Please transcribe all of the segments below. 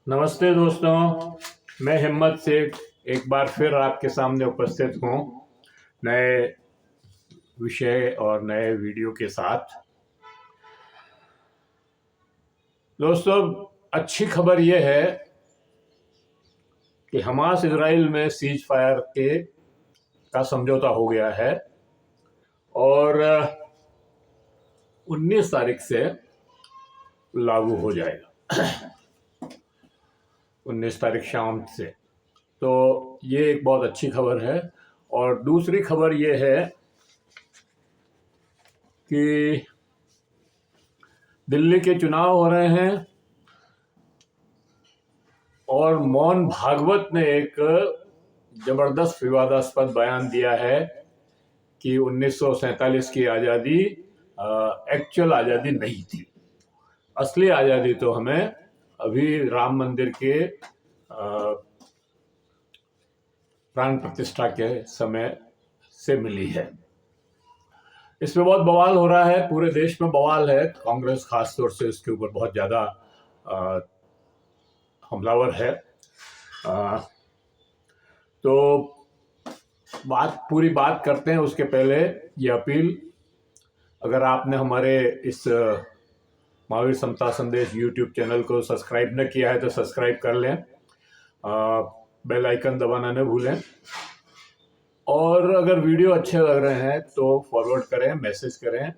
नमस्ते दोस्तों, मैं हिम्मत सेठ एक बार फिर आपके सामने उपस्थित हूँ नए विषय और नए वीडियो के साथ। दोस्तों, अच्छी खबर यह है कि हमास इजराइल में सीज फायर के का समझौता हो गया है और 19 तारीख से लागू हो जाएगा। 19 तारीख शाम से। तो ये एक बहुत अच्छी खबर है। और दूसरी खबर ये है कि दिल्ली के चुनाव हो रहे हैं और मोहन भागवत ने एक जबरदस्त विवादास्पद बयान दिया है कि 1947 की आज़ादी एक्चुअल आज़ादी नहीं थी। असली आज़ादी तो हमें अभी राम मंदिर के प्राण प्रतिष्ठा के समय से मिली है। इसमें बहुत बवाल हो रहा है, पूरे देश में बवाल है। कांग्रेस खासतौर से इसके ऊपर बहुत ज़्यादा हमलावर है। तो पूरी बात करते हैं। उसके पहले ये अपील, अगर आपने हमारे इस महावीर समता संदेश यूट्यूब चैनल को सब्सक्राइब न किया है तो सब्सक्राइब कर लें, बेल आइकन दबाना न भूलें, और अगर वीडियो अच्छे लग रहे हैं तो फॉरवर्ड करें, मैसेज करें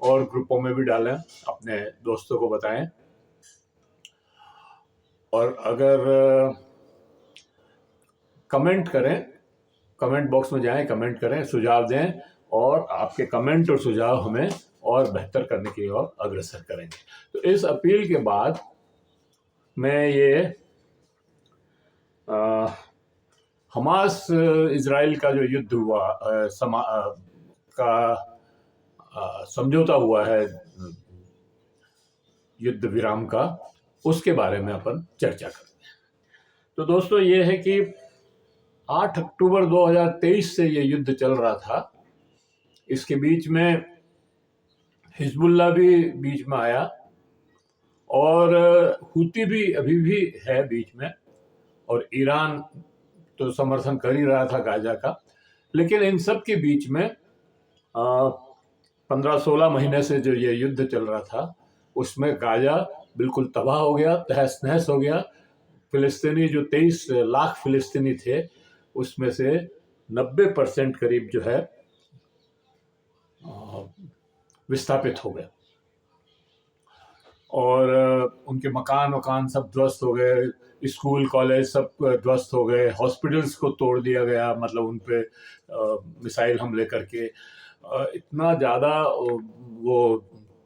और ग्रुपों में भी डालें, अपने दोस्तों को बताएं। और अगर कमेंट करें, कमेंट बॉक्स में जाएं, कमेंट करें, सुझाव दें, और आपके कमेंट और सुझाव हमें और बेहतर करने की ओर अग्रसर करेंगे। तो इस अपील के बाद मैं ये हमास इजराइल का जो युद्ध हुआ समझौता हुआ है युद्ध विराम का, उसके बारे में अपन चर्चा करते हैं। तो दोस्तों, ये है कि 8 अक्टूबर 2023 से ये युद्ध चल रहा था। इसके बीच में हिजबुल्ला भी बीच में आया और हुती भी अभी भी है बीच में, और ईरान तो समर्थन कर ही रहा था गाजा का। लेकिन इन सब के बीच में 15-16 महीने से जो ये युद्ध चल रहा था, उसमें गाजा बिल्कुल तबाह हो गया, तहस नहस हो गया। फिलिस्तीनी जो 23 लाख फिलिस्तीनी थे, उसमें से 90% करीब जो है विस्थापित हो गए, और उनके मकान सब ध्वस्त हो गए, स्कूल कॉलेज सब ध्वस्त हो गए, हॉस्पिटल्स को तोड़ दिया गया, मतलब उन पे मिसाइल हमले करके इतना ज़्यादा वो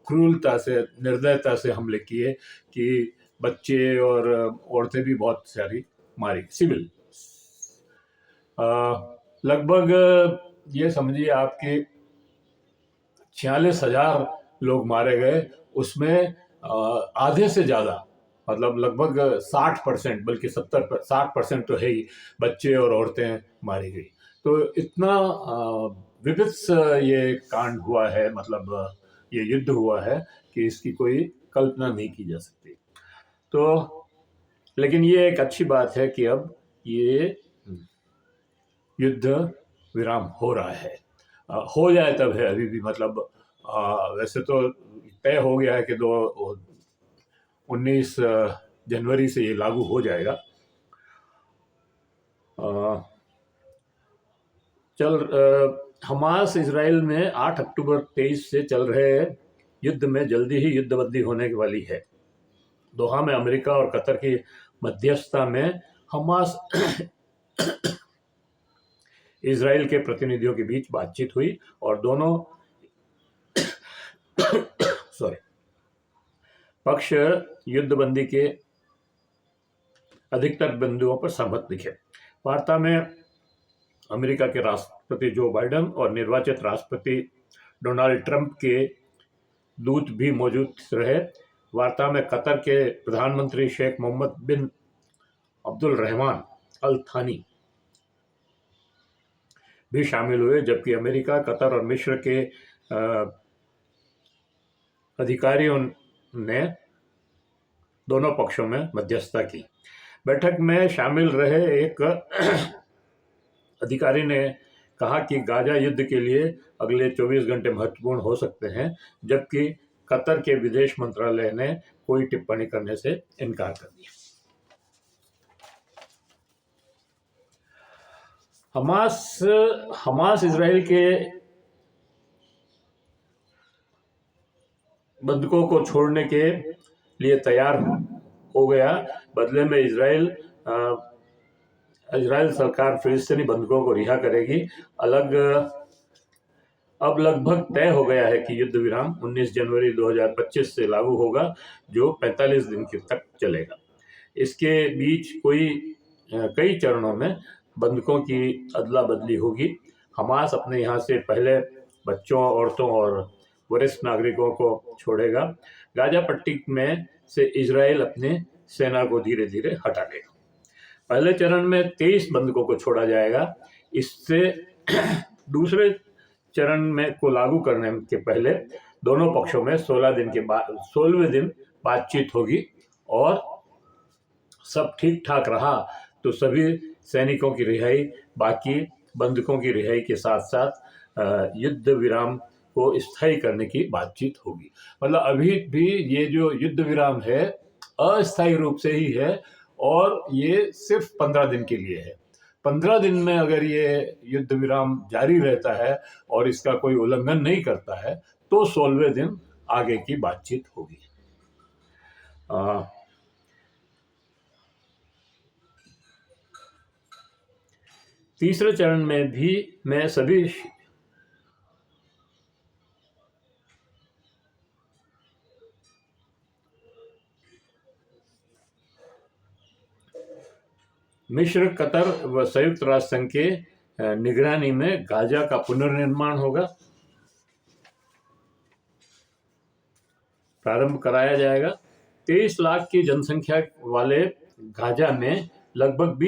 क्रूरता से, निर्दयता से हमले किए कि बच्चे और औरतें भी बहुत सारी मारी, सिविल। लगभग ये समझिए आपके 46,000 लोग मारे गए। उसमें आधे से ज़्यादा, मतलब लगभग 60%, बल्कि 60% तो है ही, बच्चे और औरतें मारी गई। तो इतना विभत्स ये कांड हुआ है, मतलब ये युद्ध हुआ है कि इसकी कोई कल्पना नहीं की जा सकती। तो लेकिन ये एक अच्छी बात है कि अब ये युद्ध विराम हो रहा है। हो जाए तब है अभी भी, मतलब वैसे तो तय हो गया है कि 19 जनवरी से ये लागू हो जाएगा। हमास इजराइल में 8 अक्टूबर 23 से चल रहे युद्ध में जल्दी ही युद्धबंदी होने वाली है। दोहा में अमेरिका और कतर की मध्यस्थता में हमास इजराइल के प्रतिनिधियों के बीच बातचीत हुई और दोनों पक्ष युद्धबंदी के अधिकतर बिंदुओं पर सहमत दिखे। वार्ता में अमेरिका के राष्ट्रपति जो बाइडेन और निर्वाचित राष्ट्रपति डोनाल्ड ट्रंप के दूत भी मौजूद रहे। वार्ता में कतर के प्रधानमंत्री शेख मोहम्मद बिन अब्दुल रहमान अल थानी भी शामिल हुए, जबकि अमेरिका, कतर और मिस्र के अधिकारियों ने दोनों पक्षों में मध्यस्थता की। बैठक में शामिल रहे एक अधिकारी ने कहा कि गाजा युद्ध के लिए अगले 24 घंटे महत्वपूर्ण हो सकते हैं, जबकि कतर के विदेश मंत्रालय ने कोई टिप्पणी करने से इनकार कर दिया। हमास इजराइल के बंधकों को छोड़ने के लिए तैयार हो गया। बदले में इजराइल सरकार फिलिस्तीनी बंधकों को रिहा करेगी। अब लगभग तय हो गया है कि युद्ध विराम 19 जनवरी 2025 से लागू होगा, जो 45 दिन तक चलेगा। इसके बीच कई चरणों में बंधकों की अदला बदली होगी। हमास अपने यहाँ से पहले बच्चों, औरतों और वरिष्ठ नागरिकों को छोड़ेगा। गाजा पट्टी में से इजराइल अपने सेना को धीरे धीरे हटा लेगा। पहले चरण में 23 बंधकों को छोड़ा जाएगा। इससे दूसरे चरण में को लागू करने के पहले दोनों पक्षों में 16वें दिन बातचीत होगी, और सब ठीक ठाक रहा तो सभी सैनिकों की रिहाई, बाकी बंधकों की रिहाई के साथ साथ युद्ध विराम को स्थायी करने की बातचीत होगी। मतलब अभी भी ये जो युद्ध विराम है अस्थायी रूप से ही है, और ये सिर्फ 15 दिन के लिए है। 15 दिन में अगर ये युद्ध विराम जारी रहता है और इसका कोई उल्लंघन नहीं करता है, तो 16वें दिन आगे की बातचीत होगी। तीसरे चरण में भी मैं सभी मिस्र, कतर व संयुक्त राष्ट्र संघ के निगरानी में गाजा का पुनर्निर्माण होगा, प्रारंभ कराया जाएगा। 23 लाख की जनसंख्या वाले गाजा में लगभग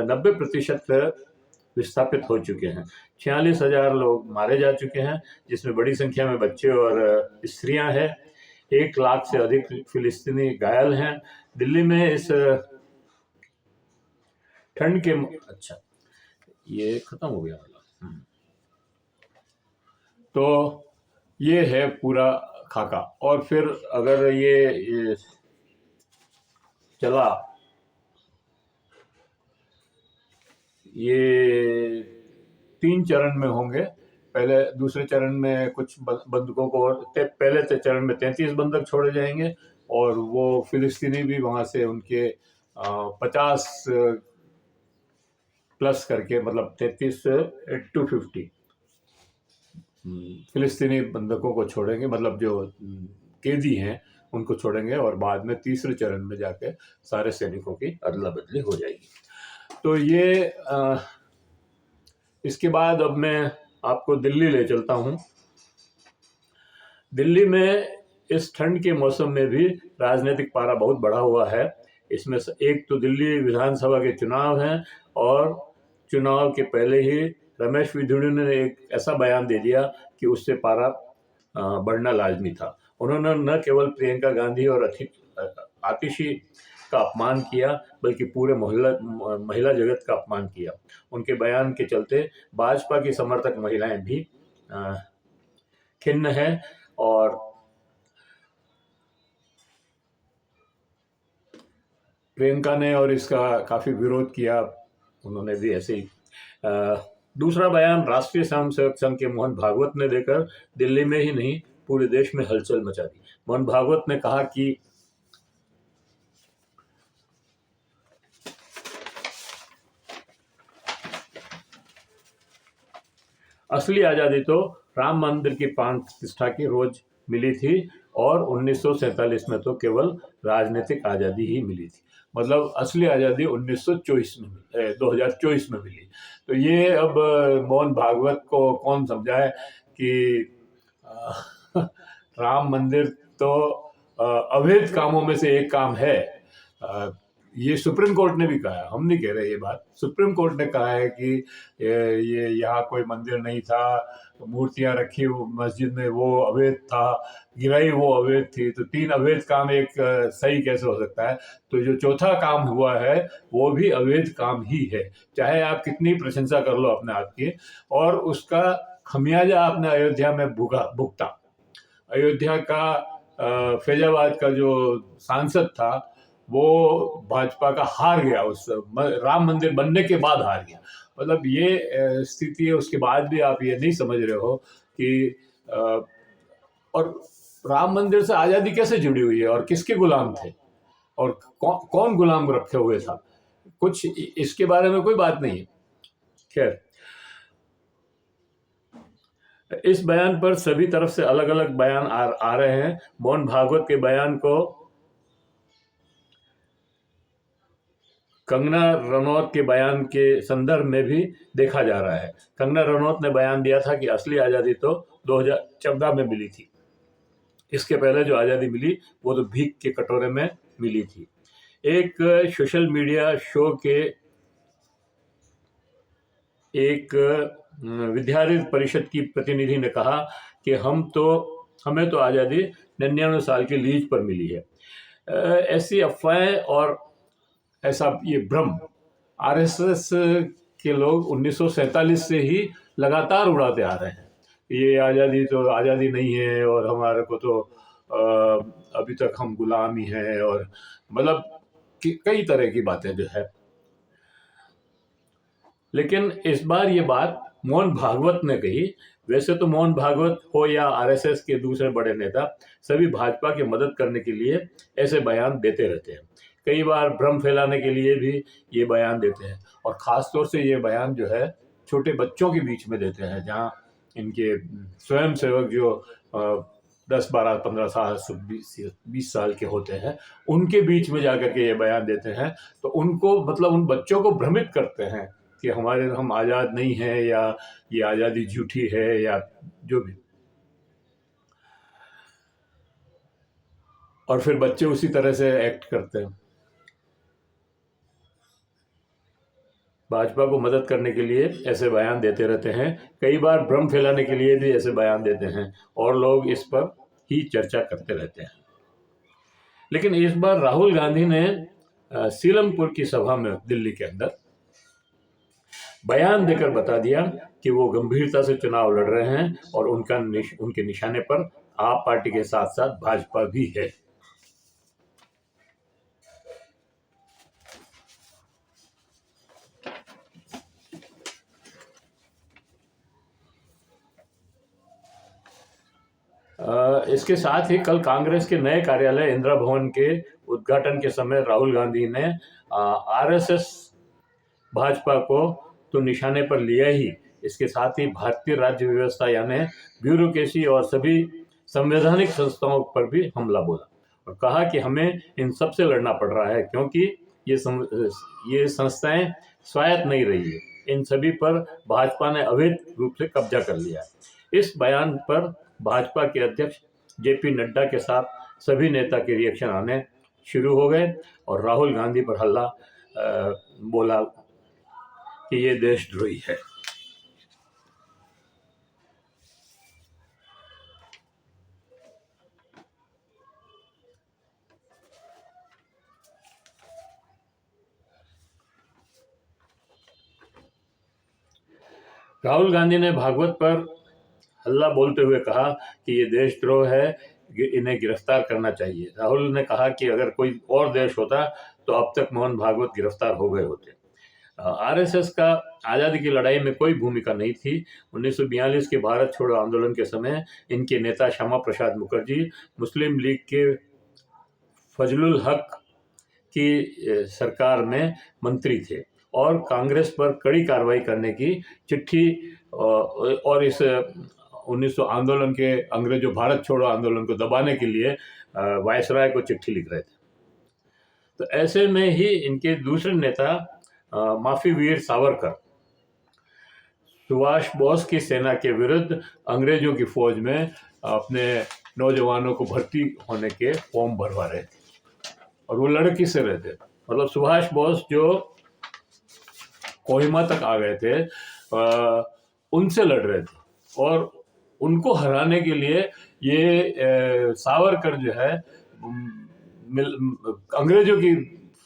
90% विस्थापित हो चुके हैं। 46,000 लोग मारे जा चुके हैं, जिसमें बड़ी संख्या में बच्चे और स्त्रियां हैं। 1 लाख से अधिक फिलिस्तीनी घायल हैं। दिल्ली में इस ठंड के ये खत्म हो गया। तो ये है पूरा खाका। और फिर अगर ये चला, ये 3 चरण में होंगे। दूसरे चरण में कुछ बंधकों को, पहले चरण में 33 बंधक छोड़े जाएंगे, और वो फिलिस्तीनी भी वहां से उनके 50 प्लस करके, मतलब 33 to 50 फिलिस्तीनी बंधकों को छोड़ेंगे, मतलब जो कैदी हैं उनको छोड़ेंगे, और बाद में तीसरे चरण में जाके सारे सैनिकों की अदला बदली हो जाएगी। तो ये इसके बाद अब मैं आपको दिल्ली ले चलता हूँ। दिल्ली में इस ठंड के मौसम में भी राजनीतिक पारा बहुत बढ़ा हुआ है। इसमें एक तो दिल्ली विधानसभा के चुनाव हैं, और चुनाव के पहले ही रमेश विधुड़ी ने एक ऐसा बयान दे दिया कि उससे पारा बढ़ना लाजमी था। उन्होंने न केवल प्रियंका गांधी और आतिशी का अपमान किया, बल्कि पूरे महिला जगत का अपमान किया। उनके बयान के चलते भाजपा की समर्थक महिलाएं भी खिन्न है, और प्रियंका ने और इसका काफी विरोध किया, उन्होंने भी ऐसे ही। दूसरा बयान राष्ट्रीय स्वयंसेवक संघ के मोहन भागवत ने देकर दिल्ली में ही नहीं पूरे देश में हलचल मचा दी। मोहन भागवत ने कहा कि असली आजादी तो राम मंदिर की प्राण प्रतिष्ठा की रोज मिली थी, और 1947 में तो केवल राजनीतिक आज़ादी ही मिली थी। मतलब असली आज़ादी 2024 में मिली। तो ये अब मोहन भागवत को कौन समझाए कि राम मंदिर तो अवैध कामों में से एक काम है। ये सुप्रीम कोर्ट ने भी कहा है, हम नहीं कह रहे ये बात, सुप्रीम कोर्ट ने कहा है कि ये यहाँ कोई मंदिर नहीं था, मूर्तियां रखी मस्जिद में वो अवैध था, गिराई वो अवैध थी, तो 3 अवैध काम एक सही कैसे हो सकता है? तो जो चौथा काम हुआ है वो भी अवैध काम ही है, चाहे आप कितनी प्रशंसा कर लो अपने आप की, और उसका खमियाजा आपने अयोध्या में भुगता। अयोध्या का फैजाबाद का जो सांसद था वो भाजपा का हार गया, उस राम मंदिर बनने के बाद हार गया। मतलब ये स्थिति है। उसके बाद भी आप ये नहीं समझ रहे हो कि और राम मंदिर से आज़ादी कैसे जुड़ी हुई है और किसके गुलाम थे और कौन गुलाम रखे हुए था, कुछ इसके बारे में कोई बात नहीं है। खैर, इस बयान पर सभी तरफ से अलग अलग बयान आ रहे हैं। मोहन भागवत के बयान को कंगना रनौत के बयान के संदर्भ में भी देखा जा रहा है। कंगना रनौत ने बयान दिया था कि असली आज़ादी तो 2014 में मिली थी, इसके पहले जो आज़ादी मिली वो तो भीख के कटोरे में मिली थी। एक सोशल मीडिया शो के एक विद्यार्थी परिषद की प्रतिनिधि ने कहा कि हमें तो आज़ादी 99 साल की लीज पर मिली है। ऐसी अफवाहें और ऐसा ये भ्रम आरएसएस के लोग 1947 से ही लगातार उड़ाते आ रहे हैं। ये आज़ादी तो आज़ादी नहीं है और हमारे को तो अभी तक हम गुलाम ही हैं, और मतलब कई तरह की बातें जो है। लेकिन इस बार ये बात मोहन भागवत ने कही। वैसे तो मोहन भागवत हो या आरएसएस के दूसरे बड़े नेता, सभी भाजपा की मदद करने के लिए ऐसे बयान देते रहते हैं। कई बार भ्रम फैलाने के लिए भी ये बयान देते हैं, और ख़ास तौर से ये बयान जो है छोटे बच्चों के बीच में देते हैं, जहाँ इनके स्वयं सेवक जो 10, 12, 15 साल 20 साल के होते हैं, उनके बीच में जाकर के ये बयान देते हैं। तो उनको मतलब उन बच्चों को भ्रमित करते हैं कि हम आज़ाद नहीं हैं, या ये आज़ादी झूठी है, या जो भी। और फिर बच्चे उसी तरह से एक्ट करते हैं। भाजपा को मदद करने के लिए ऐसे बयान देते रहते हैं, कई बार भ्रम फैलाने के लिए भी ऐसे बयान देते हैं, और लोग इस पर ही चर्चा करते रहते हैं। लेकिन इस बार राहुल गांधी ने सीलमपुर की सभा में दिल्ली के अंदर बयान देकर बता दिया कि वो गंभीरता से चुनाव लड़ रहे हैं, और उनके निशाने पर आप पार्टी के साथ साथ भाजपा भी है। इसके साथ ही कल कांग्रेस के नए कार्यालय इंदिरा भवन के उद्घाटन के समय राहुल गांधी ने आरएसएस भाजपा को तो निशाने पर लिया ही, इसके साथ ही भारतीय राज्य व्यवस्था यानी ब्यूरोक्रेसी और सभी संवैधानिक संस्थाओं पर भी हमला बोला, और कहा कि हमें इन सब से लड़ना पड़ रहा है क्योंकि ये संस्थाएं स्वायत्त नहीं रही है, इन सभी पर भाजपा ने अवैध रूप से कब्जा कर लिया है। इस बयान पर भाजपा के अध्यक्ष जेपी नड्डा के साथ सभी नेता के रिएक्शन आने शुरू हो गए, और राहुल गांधी पर हल्ला बोला कि ये देशद्रोही है। राहुल गांधी ने भागवत पर हल्ला बोलते हुए कहा कि ये देशद्रोह है, इन्हें गिरफ्तार करना चाहिए। राहुल ने कहा कि अगर कोई और देश होता तो अब तक मोहन भागवत गिरफ्तार हो गए होते। आरएसएस का आज़ादी की लड़ाई में कोई भूमिका नहीं थी। 1942 के भारत छोड़ो आंदोलन के समय इनके नेता श्यामा प्रसाद मुखर्जी मुस्लिम लीग के फजलुल हक की सरकार में मंत्री थे, और कांग्रेस पर कड़ी कार्रवाई करने की चिट्ठी और इस 1900 आंदोलन के अंग्रेजों भारत छोड़ो आंदोलन को दबाने के लिए वायसराय को चिट्ठी लिख रहे थे। तो ऐसे में ही इनके दूसरे नेता माफी वीर सावरकर सुभाष बोस की सेना के विरुद्ध अंग्रेजों की फौज में अपने नौजवानों को भर्ती होने के फॉर्म भरवा रहे थे, और वो लड़की से रहते थे। मतलब सुभाष बोस जो कोहिमा तक आ गए थे, उनसे लड़ रहे थे, और उनको हराने के लिए ये सावरकर जो है अंग्रेजों की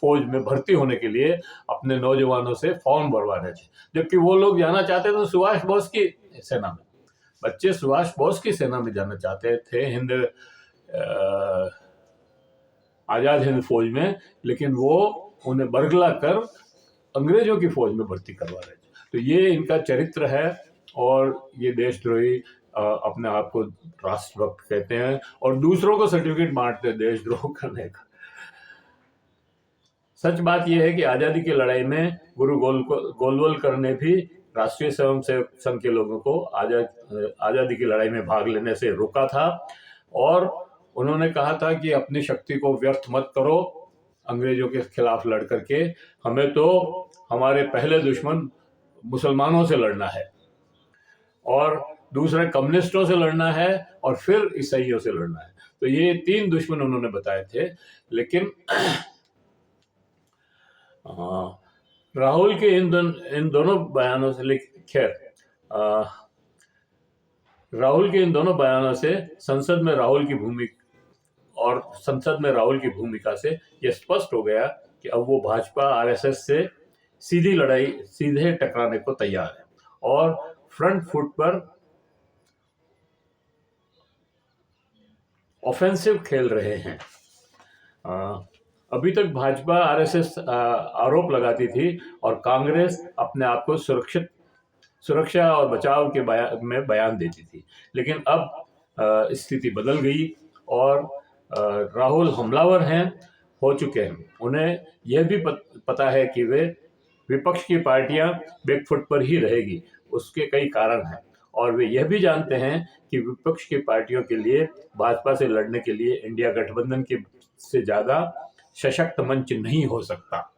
फौज में भर्ती होने के लिए अपने नौजवानों से फॉर्म भरवा रहे थे, जबकि वो लोग जाना चाहते थे सुभाष बोस की सेना में। बच्चे सुभाष बोस की सेना में जाना चाहते थे, आजाद हिंद फौज में, लेकिन वो उन्हें बरगला कर अंग्रेजों की फौज में भर्ती करवा रहे थे। तो ये इनका चरित्र है, और ये देशद्रोही अपने आप को राष्ट्रभक्त कहते हैं, और दूसरों को सर्टिफिकेट बांटते हैं देशद्रोह करने का। सच बात यह है कि आजादी की लड़ाई में गुरु गोलवलकर ने भी राष्ट्रीय स्वयंसेवक संघ के लोगों को आजादी की लड़ाई में भाग लेने से रोका था, और उन्होंने कहा था कि अपनी शक्ति को व्यर्थ मत करो अंग्रेजों के खिलाफ लड़ करके, हमें तो हमारे पहले दुश्मन मुसलमानों से लड़ना है, और दूसरे कम्युनिस्टों से लड़ना है, और फिर ईसाइयों से लड़ना है। तो ये 3 दुश्मन उन्होंने बताए थे। लेकिन राहुल के इन दोनों बयानों से, खैर राहुल के इन दोनों बयानों से संसद में राहुल की भूमिका से यह स्पष्ट हो गया कि अब वो भाजपा आरएसएस से सीधे टकराने को तैयार है, और फ्रंट फुट पर ऑफेंसिव खेल रहे हैं। अभी तक भाजपा आरएसएस आरोप लगाती थी, और कांग्रेस अपने आप को सुरक्षा और बचाव के बयान देती थी। लेकिन अब स्थिति बदल गई, और राहुल हमलावर हो चुके हैं। उन्हें यह भी पता है कि विपक्ष की पार्टियां बैकफुट पर ही रहेगी। उसके कई कारण हैं, और वे यह भी जानते हैं कि विपक्ष की पार्टियों के लिए भाजपा से लड़ने के लिए इंडिया गठबंधन के से ज्यादा सशक्त मंच नहीं हो सकता।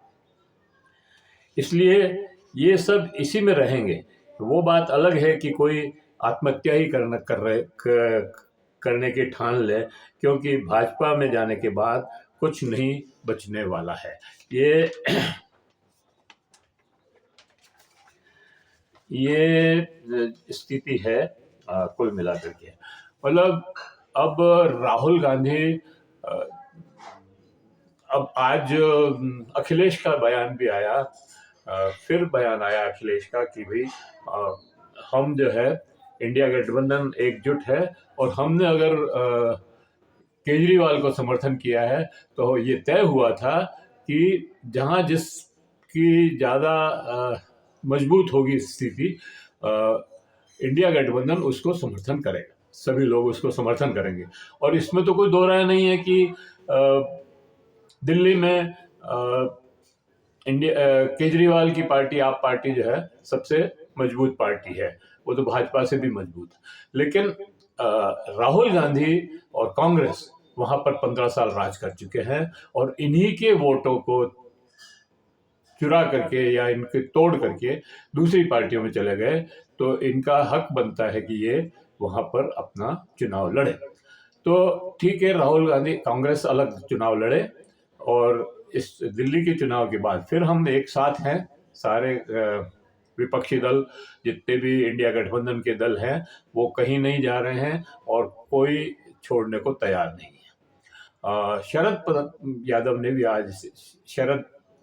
इसलिए ये सब इसी में रहेंगे। वो बात अलग है कि कोई आत्महत्या ही करने की ठान ले, क्योंकि भाजपा में जाने के बाद कुछ नहीं बचने वाला है। ये स्थिति है कुल मिलाकर के। मतलब अब राहुल गांधी, अब आज अखिलेश का बयान भी आया, फिर बयान आया अखिलेश का कि भाई हम जो है इंडिया गठबंधन एकजुट है, और हमने अगर केजरीवाल को समर्थन किया है तो ये तय हुआ था कि जहां जिसकी ज़्यादा मजबूत होगी स्थिति, इंडिया गठबंधन उसको समर्थन करेगा, सभी लोग उसको समर्थन करेंगे। और इसमें तो कोई दो राय नहीं है कि दिल्ली में केजरीवाल की पार्टी, आप पार्टी जो है सबसे मजबूत पार्टी है, वो तो भाजपा से भी मजबूत है। लेकिन राहुल गांधी और कांग्रेस वहां पर 15 साल राज कर चुके हैं, और इन्हीं के वोटों को चुरा करके या इनके तोड़ करके दूसरी पार्टियों में चले गए, तो इनका हक बनता है कि ये वहां पर अपना चुनाव लड़े। तो ठीक है, राहुल गांधी कांग्रेस अलग चुनाव लड़े, और इस दिल्ली के चुनाव के बाद फिर हम एक साथ हैं, सारे विपक्षी दल जितने भी इंडिया गठबंधन के दल हैं वो कहीं नहीं जा रहे हैं, और कोई छोड़ने को तैयार नहीं है। शरद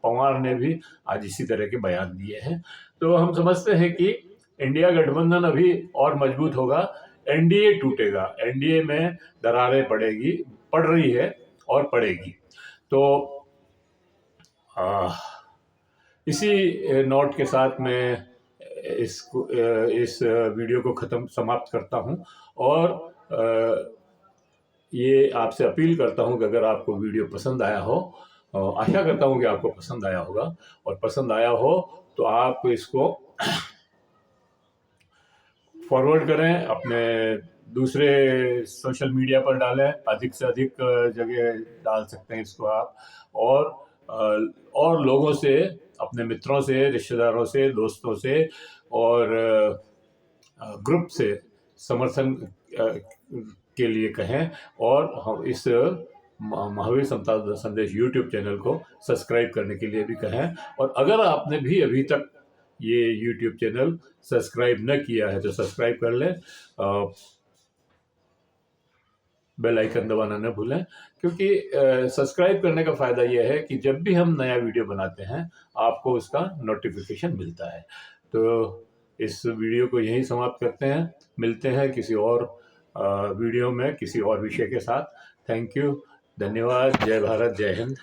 पवार ने भी आज इसी तरह के बयान दिए हैं। तो हम समझते हैं कि इंडिया गठबंधन अभी और मजबूत होगा, एनडीए टूटेगा, एनडीए में दरारें पड़ रही है और पड़ेगी। तो इसी नोट के साथ मैं इस वीडियो को समाप्त करता हूं, और ये आपसे अपील करता हूं कि अगर आपको वीडियो पसंद आया हो, आशा करता हूं कि आपको पसंद आया होगा, और पसंद आया हो तो आप इसको फॉरवर्ड करें, अपने दूसरे सोशल मीडिया पर डालें, अधिक से अधिक जगह डाल सकते हैं इसको आप, और लोगों से, अपने मित्रों से, रिश्तेदारों से, दोस्तों से और ग्रुप से समर्थन के लिए कहें, और हम इस महावीर समता संदेश यूट्यूब चैनल को सब्सक्राइब करने के लिए भी कहें। और अगर आपने भी अभी तक ये यूट्यूब चैनल सब्सक्राइब न किया है तो सब्सक्राइब कर लें, बेल आइकन दबाना न भूलें, क्योंकि सब्सक्राइब करने का फ़ायदा यह है कि जब भी हम नया वीडियो बनाते हैं आपको उसका नोटिफिकेशन मिलता है। तो इस वीडियो को यहीं समाप्त करते हैं, मिलते हैं किसी और वीडियो में किसी और विषय के साथ। थैंक यू, धन्यवाद, जय भारत, जय हिंद।